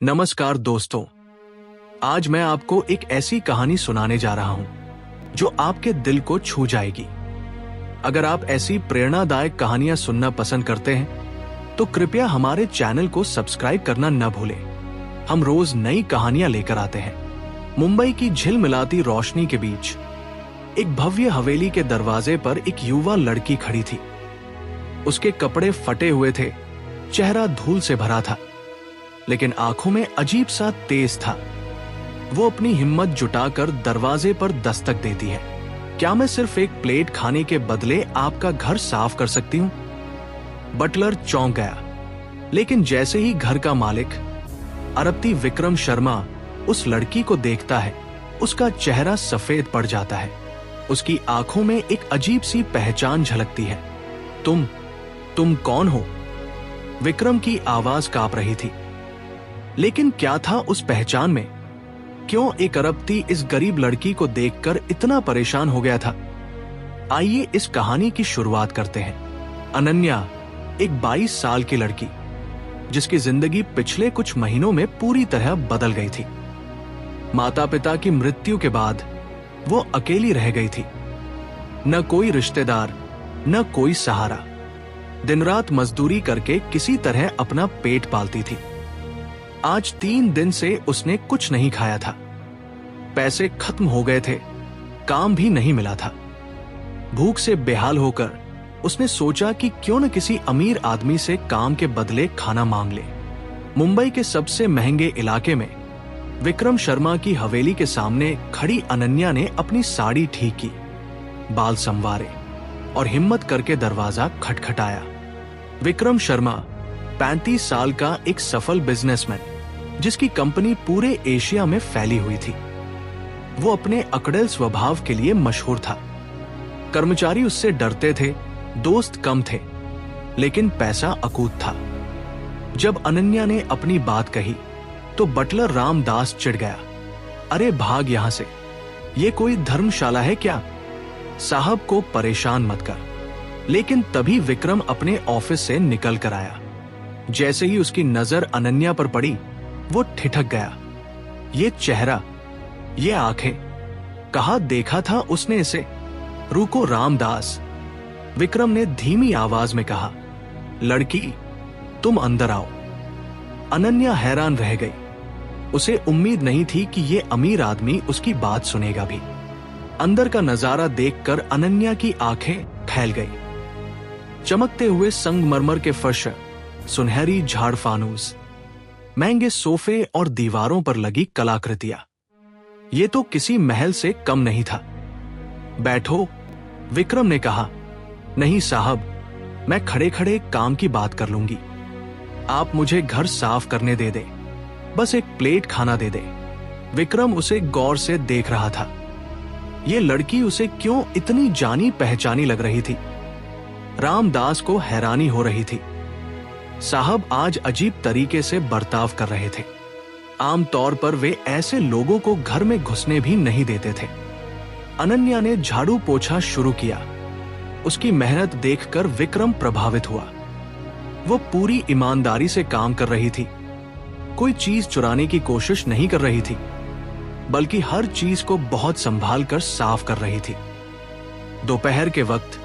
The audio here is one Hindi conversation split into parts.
नमस्कार दोस्तों, आज मैं आपको एक ऐसी कहानी सुनाने जा रहा हूं जो आपके दिल को छू जाएगी। अगर आप ऐसी प्रेरणादायक कहानियां सुनना पसंद करते हैं तो कृपया हमारे चैनल को सब्सक्राइब करना न भूलें। हम रोज नई कहानियां लेकर आते हैं। मुंबई की झिलमिलाती रोशनी के बीच एक भव्य हवेली के दरवाजे पर एक युवा लड़की खड़ी थी। उसके कपड़े फटे हुए थे, चेहरा धूल से भरा था, लेकिन आंखों में अजीब सा तेज था। वो अपनी हिम्मत जुटाकर दरवाजे पर दस्तक देती है। क्या मैं सिर्फ एक प्लेट खाने के बदले आपका घर साफ कर सकती हूं? बटलर चौंक गया, लेकिन जैसे ही घर का मालिक अरबती विक्रम शर्मा उस लड़की को देखता है, उसका चेहरा सफेद पड़ जाता है। उसकी आंखों में एक अजीब सी पहचान झलकती है। तुम कौन हो? विक्रम की आवाज कांप रही थी। लेकिन क्या था उस पहचान में? क्यों एक अरबती इस गरीब लड़की को देखकर इतना परेशान हो गया था? आइए इस कहानी की शुरुआत करते हैं। अनन्या एक 22 साल की लड़की, जिसकी जिंदगी पिछले कुछ महीनों में पूरी तरह बदल गई थी। माता पिता की मृत्यु के बाद वो अकेली रह गई थी। न कोई रिश्तेदार, न कोई सहारा। दिन रात मजदूरी करके किसी तरह अपना पेट पालती थी। आज 3 दिन से उसने कुछ नहीं खाया था। पैसे खत्म हो गए थे, काम भी नहीं मिला था। भूख से बेहाल होकर उसने सोचा कि क्यों न किसी अमीर आदमी से काम के बदले खाना मांग ले। मुंबई के सबसे महंगे इलाके में विक्रम शर्मा की हवेली के सामने खड़ी अनन्या ने अपनी साड़ी ठीक की, बाल संवारे और हिम्मत करके दरवाजा खटखटाया। विक्रम शर्मा 35 साल का एक सफल बिजनेसमैन, जिसकी कंपनी पूरे एशिया में फैली हुई थी। वो अपने अकड़ल स्वभाव के लिए मशहूर था। कर्मचारी उससे डरते थे, दोस्त कम थे, लेकिन पैसा अकूत था। जब अनन्या ने अपनी बात कही तो बटलर रामदास चिढ़ गया। अरे भाग यहां से, ये कोई धर्मशाला है क्या? साहब को परेशान मत कर। लेकिन तभी विक्रम अपने ऑफिस से निकल कर आया। जैसे ही उसकी नजर अनन्या पर पड़ी, वो ठिठक गया। ये चेहरा, ये आंखें, कहाँ देखा था उसने इसे? रुको रामदास, विक्रम ने धीमी आवाज में कहा। लड़की, तुम अंदर आओ। अनन्या हैरान रह गई। उसे उम्मीद नहीं थी कि ये अमीर आदमी उसकी बात सुनेगा भी। अंदर का नजारा देखकर अनन्या की आंखें फैल गई। चमकते हुए संगमरमर के फर्श, सुनहरी झाड़ फानूस, महंगे सोफे और दीवारों पर लगी कलाकृतियां। ये तो किसी महल से कम नहीं था। बैठो, विक्रम ने कहा। नहीं साहब, मैं खड़े खड़े काम की बात कर लूंगी। आप मुझे घर साफ करने दे दे, बस एक प्लेट खाना दे दे। विक्रम उसे गौर से देख रहा था। ये लड़की उसे क्यों इतनी जानी पहचानी लग रही थी? रामदास को हैरानी हो रही थी। साहब आज अजीब तरीके से बर्ताव कर रहे थे। आमतौर पर वे ऐसे लोगों को घर में घुसने भी नहीं देते थे। अनन्या ने झाड़ू पोछा शुरू किया। उसकी मेहनत देखकर विक्रम प्रभावित हुआ। वो पूरी ईमानदारी से काम कर रही थी। कोई चीज चुराने की कोशिश नहीं कर रही थी, बल्कि हर चीज को बहुत संभाल कर साफ कर रही थी। दोपहर के वक्त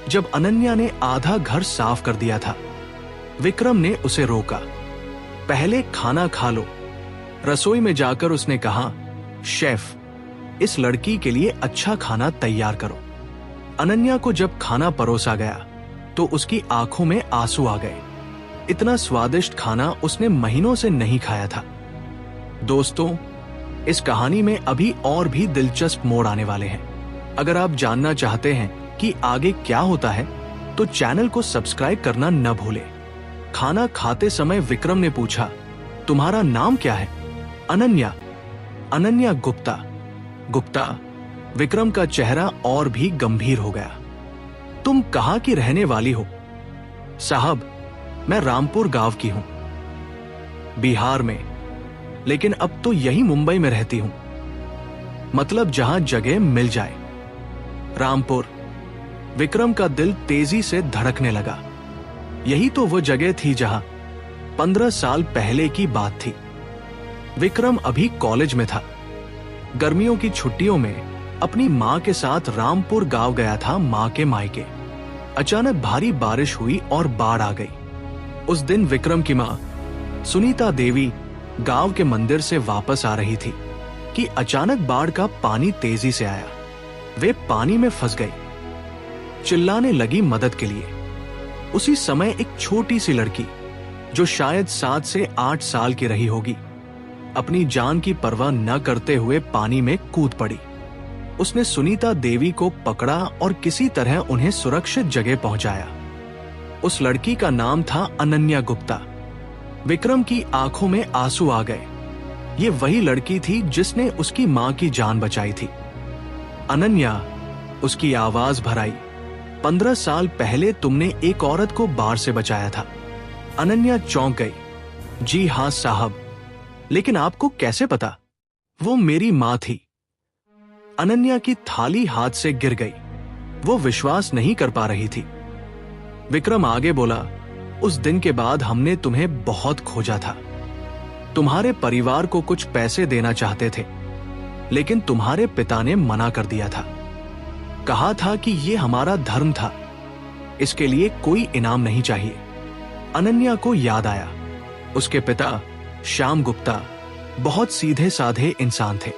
जब अनन्या ने आधा घर साफ कर दिया था, विक्रम ने उसे रोका। पहले खाना खा लो। रसोई में जाकर उसने कहा, शेफ, इस लड़की के लिए अच्छा खाना तैयार करो। अनन्या को जब खाना परोसा गया तो उसकी आंखों में आंसू आ गए। इतना स्वादिष्ट खाना उसने महीनों से नहीं खाया था। दोस्तों, इस कहानी में अभी और भी दिलचस्प मोड़ आने वाले हैं। अगर आप जानना चाहते हैं कि आगे क्या होता है तो चैनल को सब्सक्राइब करना न भूलें। खाना खाते समय विक्रम ने पूछा, तुम्हारा नाम क्या है? अनन्या। अनन्या गुप्ता। विक्रम का चेहरा और भी गंभीर हो गया। तुम कहाँ की रहने वाली हो? साहब, मैं रामपुर गांव की हूं, बिहार में, लेकिन अब तो यही मुंबई में रहती हूं। मतलब जहां जगह मिल जाए। रामपुर। विक्रम का दिल तेजी से धड़कने लगा। यही तो वो जगह थी जहां 15 साल पहले की बात थी। विक्रम अभी कॉलेज में था। गर्मियों की छुट्टियों में अपनी माँ के साथ रामपुर गांव गया था माँ के मायके। अचानक भारी बारिश हुई और बाढ़ आ गई। उस दिन विक्रम की माँ सुनीता देवी गांव के मंदिर से वापस आ रही थी कि अचानक बाढ़ का पानी तेजी से आया। वे पानी में फंस गई। चिल्लाने लगी मदद के लिए। उसी समय एक छोटी सी लड़की जो शायद 7 से 8 साल की रही होगी, अपनी जान की परवाह न करते हुए पानी में कूद पड़ी। उसने सुनीता देवी को पकड़ा और किसी तरह उन्हें सुरक्षित जगह पहुंचाया। उस लड़की का नाम था अनन्या गुप्ता। विक्रम की आंखों में आंसू आ गए। ये वही लड़की थी जिसने उसकी मां की जान बचाई थी। अनन्या, उसकी आवाज भर आई, 15 साल पहले तुमने एक औरत को बाढ़ से बचाया था। अनन्या चौंक गई। जी हां साहब, लेकिन आपको कैसे पता? वो मेरी मां थी। अनन्या की थाली हाथ से गिर गई। वो विश्वास नहीं कर पा रही थी। विक्रम आगे बोला, उस दिन के बाद हमने तुम्हें बहुत खोजा था। तुम्हारे परिवार को कुछ पैसे देना चाहते थे, लेकिन तुम्हारे पिता ने मना कर दिया था। कहा था कि ये हमारा धर्म था, इसके लिए कोई इनाम नहीं चाहिए। अनन्या को याद आया, उसके पिता श्याम गुप्ता बहुत सीधे साधे इंसान थे।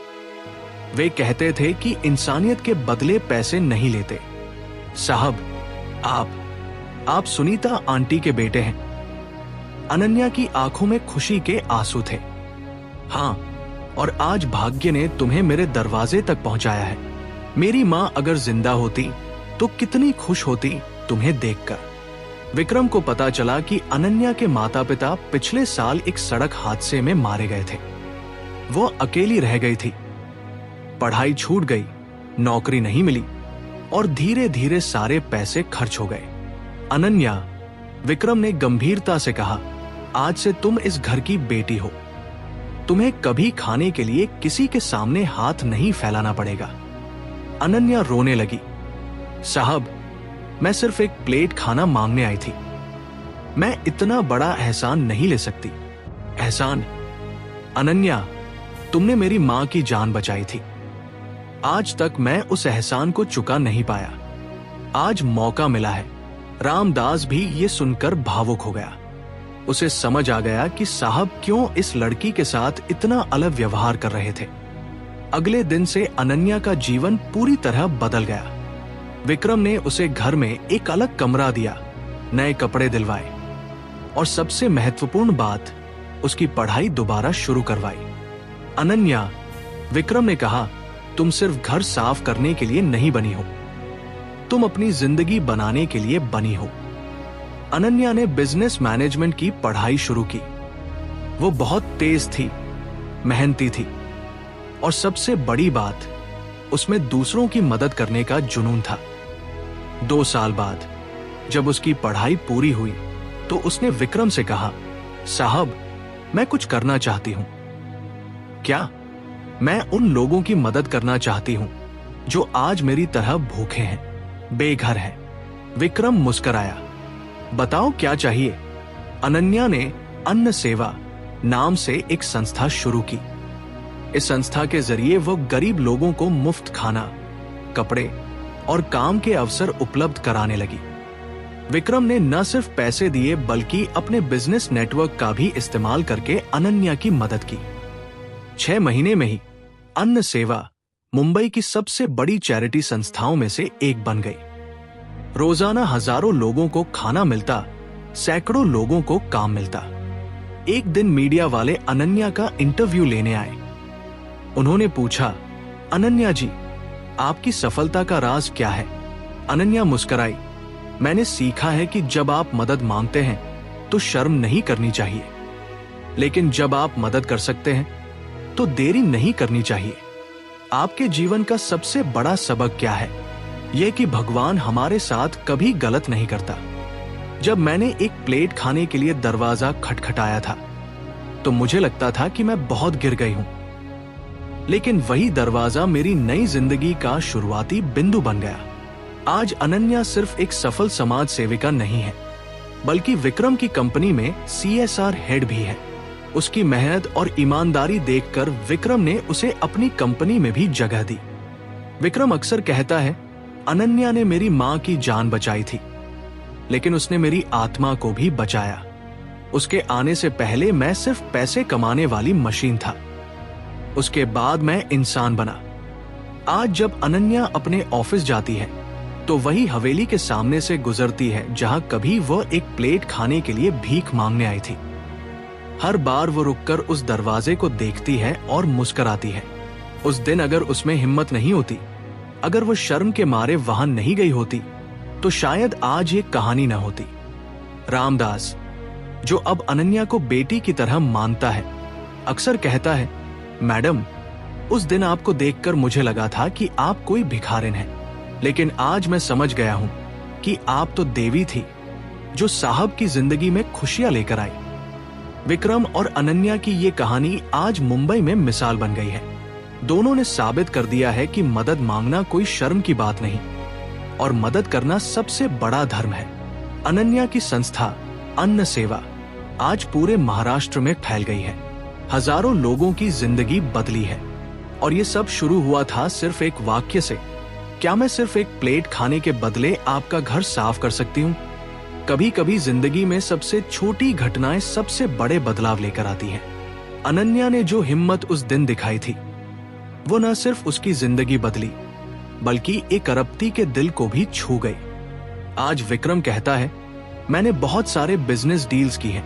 वे कहते थे कि इंसानियत के बदले पैसे नहीं लेते। साहब, आप सुनीता आंटी के बेटे हैं। अनन्या की आंखों में खुशी के आंसू थे। हां, और आज भाग्य ने तुम्हें मेरे दरवाजे तक पहुंचाया है। मेरी मां अगर जिंदा होती तो कितनी खुश होती तुम्हें देखकर। विक्रम को पता चला कि अनन्या के माता पिता पिछले साल एक सड़क हादसे में मारे गए थे। वो अकेली रह गई थी। पढ़ाई छूट गई, नौकरी नहीं मिली और धीरे धीरे सारे पैसे खर्च हो गए। अनन्या, विक्रम ने गंभीरता से कहा, आज से तुम इस घर की बेटी हो। तुम्हें कभी खाने के लिए किसी के सामने हाथ नहीं फैलाना पड़ेगा। अनन्या रोने लगी। साहब, मैं सिर्फ एक प्लेट खाना मांगने आई थी। मैं इतना बड़ा एहसान नहीं ले सकती। एहसान? अनन्या, तुमने मेरी मां की जान बचाई थी। आज तक मैं उस एहसान को चुका नहीं पाया। आज मौका मिला है। रामदास भी ये सुनकर भावुक हो गया। उसे समझ आ गया कि साहब क्यों इस लड़की के साथ इतना अलग व्यवहार कर रहे थे। अगले दिन से अनन्या का जीवन पूरी तरह बदल गया। विक्रम ने उसे घर में एक अलग कमरा दिया, नए कपड़े दिलवाए और सबसे महत्वपूर्ण बात, उसकी पढ़ाई दोबारा शुरू करवाई। अनन्या, विक्रम ने कहा, तुम सिर्फ घर साफ करने के लिए नहीं बनी हो, तुम अपनी जिंदगी बनाने के लिए बनी हो। अनन्या ने बिजनेस मैनेजमेंट की पढ़ाई शुरू की। वो बहुत तेज थी, मेहनती थी और सबसे बड़ी बात, उसमें दूसरों की मदद करने का जुनून था। 2 साल बाद जब उसकी पढ़ाई पूरी हुई तो उसने विक्रम से कहा, साहब, मैं कुछ करना चाहती हूं। क्या? मैं उन लोगों की मदद करना चाहती हूं जो आज मेरी तरह भूखे हैं, बेघर हैं। विक्रम मुस्कुराया। बताओ क्या चाहिए? अनन्या ने अन्न सेवा नाम से एक संस्था शुरू की। इस संस्था के जरिए वो गरीब लोगों को मुफ्त खाना, कपड़े और काम के अवसर उपलब्ध कराने लगी। विक्रम ने न सिर्फ पैसे दिए बल्कि अपने बिजनेस नेटवर्क का भी इस्तेमाल करके अनन्या की मदद की। 6 महीने में ही अन्न सेवा मुंबई की सबसे बड़ी चैरिटी संस्थाओं में से एक बन गई। रोजाना हजारों लोगों को खाना मिलता, सैकड़ों लोगों को काम मिलता। एक दिन मीडिया वाले अनन्या का इंटरव्यू लेने आए। उन्होंने पूछा, अनन्या जी, आपकी सफलता का राज क्या है? अनन्या मुस्कुराई। मैंने सीखा है कि जब आप मदद मांगते हैं तो शर्म नहीं करनी चाहिए, लेकिन जब आप मदद कर सकते हैं तो देरी नहीं करनी चाहिए। आपके जीवन का सबसे बड़ा सबक क्या है? यह कि भगवान हमारे साथ कभी गलत नहीं करता। जब मैंने एक प्लेट खाने के लिए दरवाजा खटखटाया था तो मुझे लगता था कि मैं बहुत गिर गई हूं, लेकिन वही दरवाजा मेरी नई जिंदगी का शुरुआती बिंदु बन गया। आज अनन्या सिर्फ एक सफल समाज सेविका नहीं है, बल्कि विक्रम की कंपनी में CSR हेड भी है। उसकी मेहनत और ईमानदारी देखकर विक्रम ने उसे अपनी कंपनी में भी जगह दी। विक्रम अक्सर कहता है, अनन्या ने मेरी मां की जान बचाई थी, लेकिन उसने मेरी आत्मा को भी बचाया। उसके आने से पहले मैं सिर्फ पैसे कमाने वाली मशीन था, उसके बाद मैं इंसान बना। आज जब अनन्या अपने ऑफिस जाती है तो वही हवेली के सामने से गुजरती है जहां कभी वह एक प्लेट खाने के लिए भीख मांगने आई थी। हर बार वो रुककर उस दरवाजे को देखती है और मुस्कुराती है। उस दिन अगर उसमें हिम्मत नहीं होती, अगर वो शर्म के मारे वहां नहीं गई होती, तो शायद आज ये कहानी न होती। रामदास, जो अब अनन्या को बेटी की तरह मानता है, अक्सर कहता है, मैडम, उस दिन आपको देखकर मुझे लगा था कि आप कोई भिखारिन हैं, लेकिन आज मैं समझ गया हूं कि आप तो देवी थी जो साहब की जिंदगी में खुशियां लेकर आई। विक्रम और अनन्या की ये कहानी आज मुंबई में मिसाल बन गई है। दोनों ने साबित कर दिया है कि मदद मांगना कोई शर्म की बात नहीं और मदद करना सबसे बड़ा धर्म है। अनन्या की संस्था अन्न सेवा आज पूरे महाराष्ट्र में फैल गई है। हजारों लोगों की जिंदगी बदली है और ये सब शुरू हुआ था सिर्फ एक वाक्य से, क्या मैं सिर्फ एक प्लेट खाने के बदले आपका घर साफ कर सकती हूँ? कभी कभी जिंदगी में सबसे छोटी घटनाएं सबसे बड़े बदलाव लेकर आती हैं। अनन्या ने जो हिम्मत उस दिन दिखाई थी, वो न सिर्फ उसकी जिंदगी बदली, बल्कि एक अरबती के दिल को भी छू गई। आज विक्रम कहता है, मैंने बहुत सारे बिजनेस डील्स की हैं,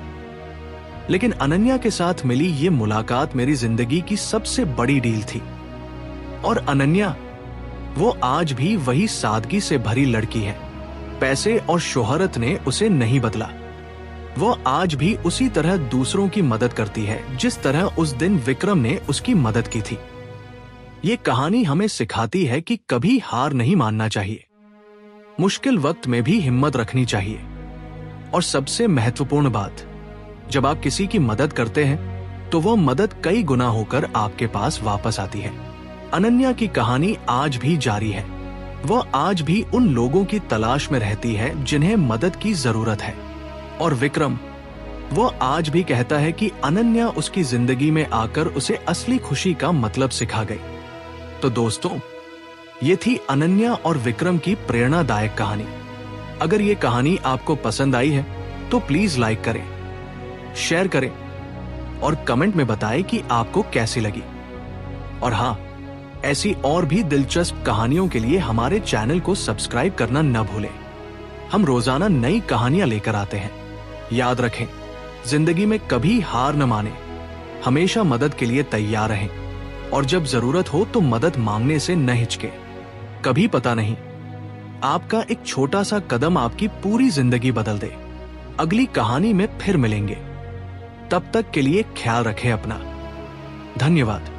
लेकिन अनन्या के साथ मिली ये मुलाकात मेरी जिंदगी की सबसे बड़ी डील थी। और अनन्या, वो आज भी वही सादगी से भरी लड़की है। पैसे और शोहरत ने उसे नहीं बदला। वो आज भी उसी तरह दूसरों की मदद करती है जिस तरह उस दिन विक्रम ने उसकी मदद की थी। ये कहानी हमें सिखाती है कि कभी हार नहीं मानना चाहिए, मुश्किल वक्त में भी हिम्मत रखनी चाहिए। और सबसे महत्वपूर्ण बात, जब आप किसी की मदद करते हैं तो वो मदद कई गुना होकर आपके पास वापस आती है। अनन्या की कहानी आज भी जारी है। वो आज भी उन लोगों की तलाश में रहती है जिन्हें मदद की जरूरत है। और विक्रम, वो आज भी कहता है कि अनन्या उसकी जिंदगी में आकर उसे असली खुशी का मतलब सिखा गई। तो दोस्तों, ये थी अनन्या और विक्रम की प्रेरणादायक कहानी। अगर ये कहानी आपको पसंद आई है तो प्लीज लाइक करें, शेयर करें और कमेंट में बताएं कि आपको कैसी लगी। और हाँ, ऐसी और भी दिलचस्प कहानियों के लिए हमारे चैनल को सब्सक्राइब करना न भूलें। हम रोजाना नई कहानियां लेकर आते हैं। याद रखें, जिंदगी में कभी हार न माने, हमेशा मदद के लिए तैयार रहें और जब जरूरत हो तो मदद मांगने से न हिचके। कभी पता नहीं, आपका एक छोटा सा कदम आपकी पूरी जिंदगी बदल दे। अगली कहानी में फिर मिलेंगे। तब तक के लिए ख्याल रखें अपना। धन्यवाद।